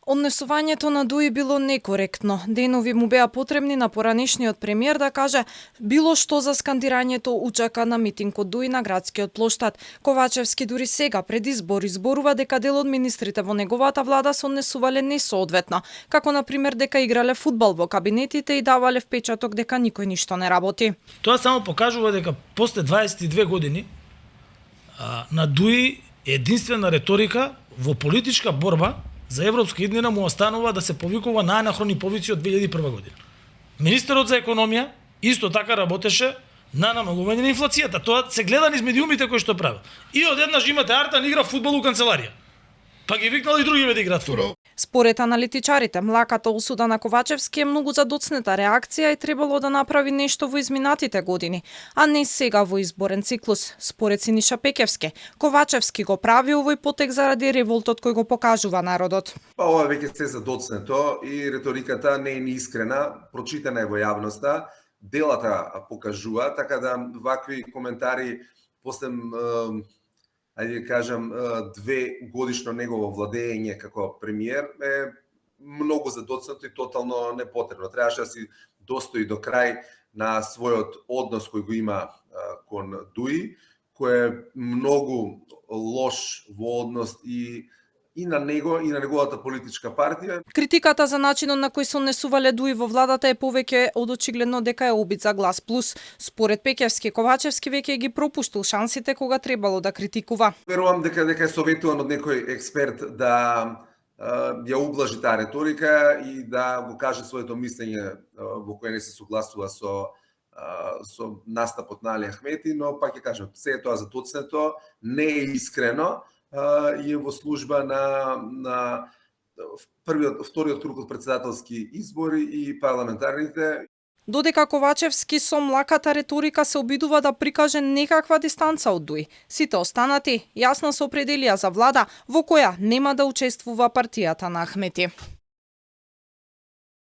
Однесувањето на Дуи било некоректно. Денови му беа потребни на поранешниот премиер да каже било што за скандирањето учака на митинг од Дуи на градскиот плоштад. Ковачевски дури сега пред избори зборува дека дел од министрите во неговата влада се однесувале несоодветно, како на пример дека играле фудбал во кабинетите и давале впечаток дека никој ништо не работи. Тоа само покажува дека после 22 години на Дуи единствена реторика во политичка борба за европска иднина му останува да се повикува на анахрони повици од 2001 година. Министерот за економија исто така работеше на намалување на инфлацијата. Тоа се гледа низ медиумите кои што прават. И одеднаш имате Артан игра фудбал у канцеларија. Па ги викнал и другиве да играат фудбал. Според аналитичарите, млаката осуда на Ковачевски е многу задоцнета реакција и требало да направи нешто во изминатите години, а не сега во изборен циклус. Според Синиша Пеќевски, Ковачевски го прави овој потек заради револтот кој го покажува народот. Па ова веќе се задоцнето и реториката не е неискрена, прочитана е во јавноста, делата покажува, така да вакви коментари после ајде да кажам 2 годишно негово владење како премиер е многу задоцнето и тотално непотребно. Требаше да си достои до крај на својот однос кој го има кон Дуи, кој е многу лош во однос и на него и на неговата политичка партија. Критиката за начинот на кој се однесувале Дуи во владата е повеќе од очигледно дека е обид за глас плюс. Според Пеќевски, Ковачевски веќе ги пропуштил шансите кога требало да критикува. Верувам дека е советуван од некој експерт да ја ублажи таа реторика и да го каже своето мислење во кое не се согласува со настапот на Али Ахмети, но пак ќе кажам, се е тоа задоцнето, не е искрено и е во служба на вториот круг од претседателски избори и парламентарните. Додека Ковачевски со млаката реторика се обидува да прикаже некаква дистанца од Дуи, сите останати јасно се определија за влада во која нема да учествува партијата на Ахмети.